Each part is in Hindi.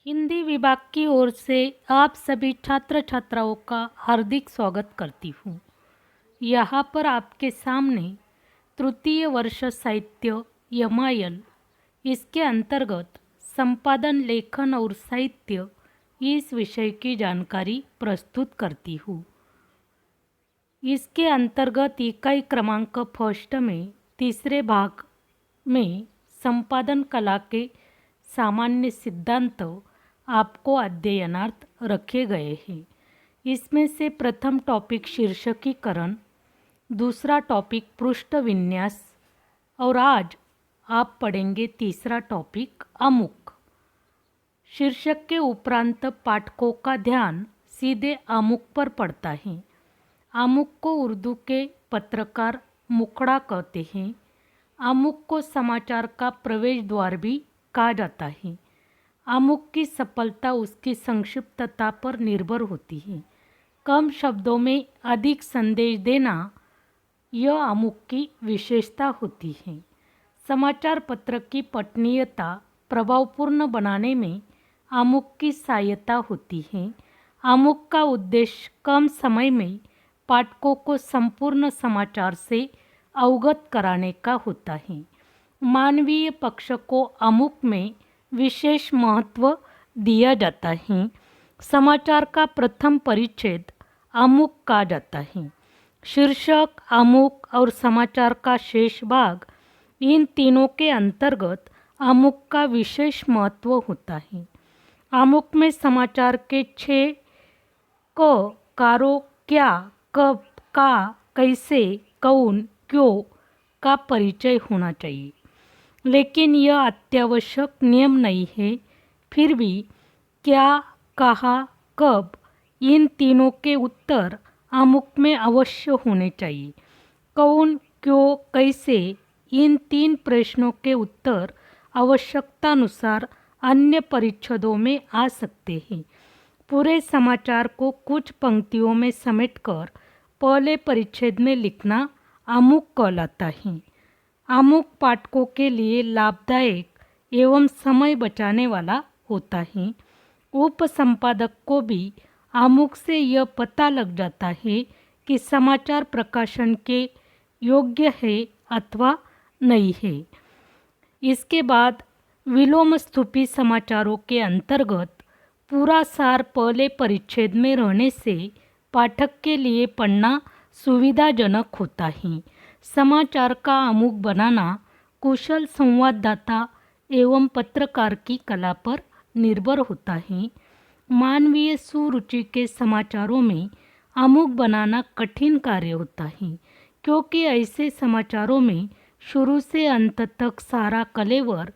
हिंदी विभाग की ओर से आप सभी छात्र छात्राओं का हार्दिक स्वागत करती हूँ। यहाँ पर आपके सामने तृतीय वर्ष साहित्य एमआईएल इसके अंतर्गत संपादन लेखन और साहित्य इस विषय की जानकारी प्रस्तुत करती हूँ। इसके अंतर्गत इकाई क्रमांक फर्स्ट में तीसरे भाग में संपादन कला के सामान्य सिद्धांत आपको अध्ययनार्थ रखे गए हैं। इसमें से प्रथम टॉपिक शीर्षकीकरण, दूसरा टॉपिक पृष्ठ विन्यास और आज आप पढ़ेंगे तीसरा टॉपिक आमुख। शीर्षक के उपरांत पाठकों का ध्यान सीधे आमुख पर पड़ता है। आमुख को उर्दू के पत्रकार मुखड़ा कहते हैं। आमुख को समाचार का प्रवेश द्वार भी कहा जाता है। आमुख की सफलता उसकी संक्षिप्तता पर निर्भर होती है। कम शब्दों में अधिक संदेश देना यह आमुख की विशेषता होती है। समाचार पत्र की पठनीयता प्रभावपूर्ण बनाने में आमुख की सहायता होती है। आमुख का उद्देश्य कम समय में पाठकों को संपूर्ण समाचार से अवगत कराने का होता है। मानवीय पक्ष को आमुख में विशेष महत्व दिया जाता है। समाचार का प्रथम परिच्छेद आमुख कहा जाता है। शीर्षक, आमुख और समाचार का शेष भाग, इन तीनों के अंतर्गत आमुख का विशेष महत्व होता है। आमुख में समाचार के 6 क, कारो, क्या, कब, का, कैसे, कौन, क्यों का परिचय होना चाहिए। लेकिन यह अत्यावश्यक नियम नहीं है। फिर भी क्या, कहाँ, कब, इन तीनों के उत्तर आमुख में अवश्य होने चाहिए। कौन, क्यों, कैसे, इन 3 प्रश्नों के उत्तर आवश्यकतानुसार अन्य परिच्छेदों में आ सकते हैं। पूरे समाचार को कुछ पंक्तियों में समेटकर पहले परिच्छेद में लिखना आमुख कहलाता है। आमुख पाठकों के लिए लाभदायक एवं समय बचाने वाला होता है। उपसंपादक को भी आमुख से यह पता लग जाता है कि समाचार प्रकाशन के योग्य है अथवा नहीं है। इसके बाद विलोम स्तूपी समाचारों के अंतर्गत पूरा सार पहले परिच्छेद में रहने से पाठक के लिए पढ़ना सुविधाजनक होता है। समाचार का आमुख बनाना कुशल संवाददाता एवं पत्रकार की कला पर निर्भर होता है। मानवीय सुरुचि के समाचारों में आमुख बनाना कठिन कार्य होता है, क्योंकि ऐसे समाचारों में शुरू से अंत तक सारा कलेवर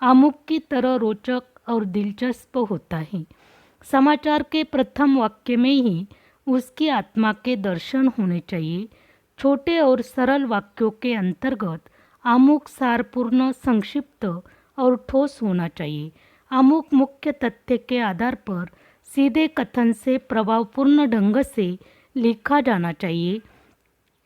आमुख की तरह रोचक और दिलचस्प होता है। समाचार के प्रथम वाक्य में ही उसकी आत्मा के दर्शन होने चाहिए। छोटे और सरल वाक्यों के अंतर्गत आमुख सारपूर्ण, संक्षिप्त और ठोस होना चाहिए। आमुख मुख्य तथ्य के आधार पर सीधे कथन से प्रभावपूर्ण ढंग से लिखा जाना चाहिए,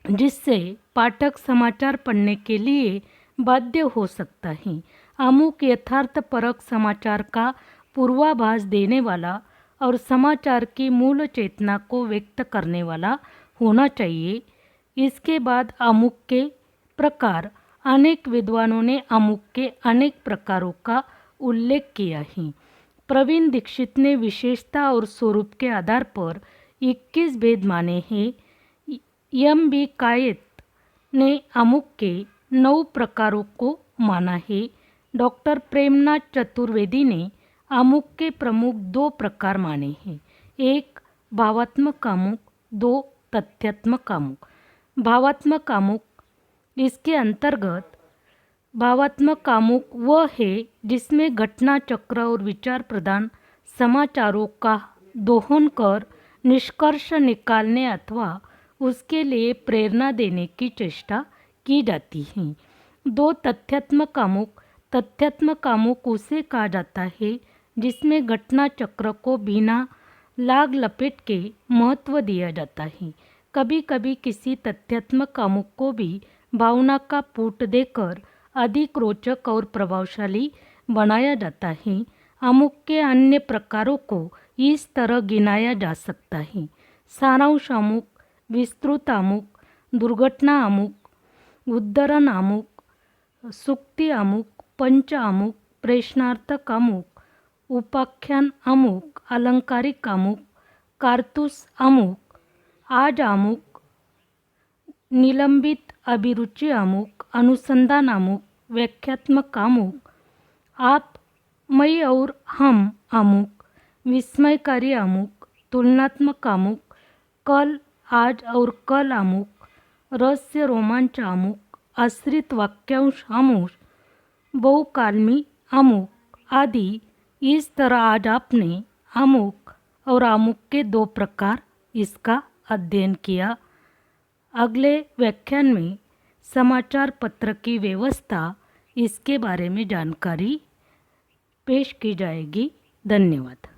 जिससे पाठक समाचार पढ़ने के लिए बाध्य हो सकता है। आमुख यथार्थपरक समाचार का पूर्वाभास देने वाला और समाचार की मूल चेतना को व्यक्त करने वाला होना चाहिए। इसके बाद आमुख के प्रकार, अनेक विद्वानों ने आमुख के अनेक प्रकारों का उल्लेख किया है। प्रवीण दीक्षित ने विशेषता और स्वरूप के आधार पर 21 भेद माने हैं। एम.बी. कायत ने आमुख के 9 प्रकारों को माना है। डॉक्टर प्रेमनाथ चतुर्वेदी ने आमुख के प्रमुख 2 प्रकार माने हैं। 1 भावात्मक आमुख, 2 तथ्यात्मक आमुख। भावात्मक आमुख, इसके अंतर्गत भावात्मक आमुख वह है जिसमें घटना चक्र और विचार प्रधान समाचारों का दोहन कर निष्कर्ष निकालने अथवा उसके लिए प्रेरणा देने की चेष्टा की जाती है। 2 तथ्यात्मक आमुख, तथ्यात्मक आमुख उसे कहा जाता है जिसमें घटना चक्र को बिना लाग लपेट के महत्व दिया जाता है। कभी कभी किसी तथ्यात्मक आमुख को भी भावना का पुट देकर अधिक रोचक और प्रभावशाली बनाया जाता है। अमुक के अन्य प्रकारों को इस तरह गिनाया जा सकता है: सारांश अमुक, विस्तृत अमुक, दुर्घटना अमुक, उद्धरण अमुक, सूक्ति अमुक, पंच अमुक, प्रश्नार्थक अमुक, उपाख्यान अमुक, अलंकारिक अमुक, कारतूस अमुक, आज अमुक, निलंबित अभिरुचि अमुक, अनुसंधान अमुक, व्याख्यात्मक अमुक, आप, मैं और हम अमुक, विस्मयकारी अमुक, तुलनात्मक अमुक, कल, आज और कल अमुक, रहस्य रोमांच अमुक, आश्रित वाक्यांश अमुक, बहुकालमी अमुक आदि। इस तरह आज आपने अमुक और अमुक के दो प्रकार इसका अध्ययन किया। अगले व्याख्यान में समाचार पत्र की व्यवस्था, इसके बारे में जानकारी पेश की जाएगी। धन्यवाद।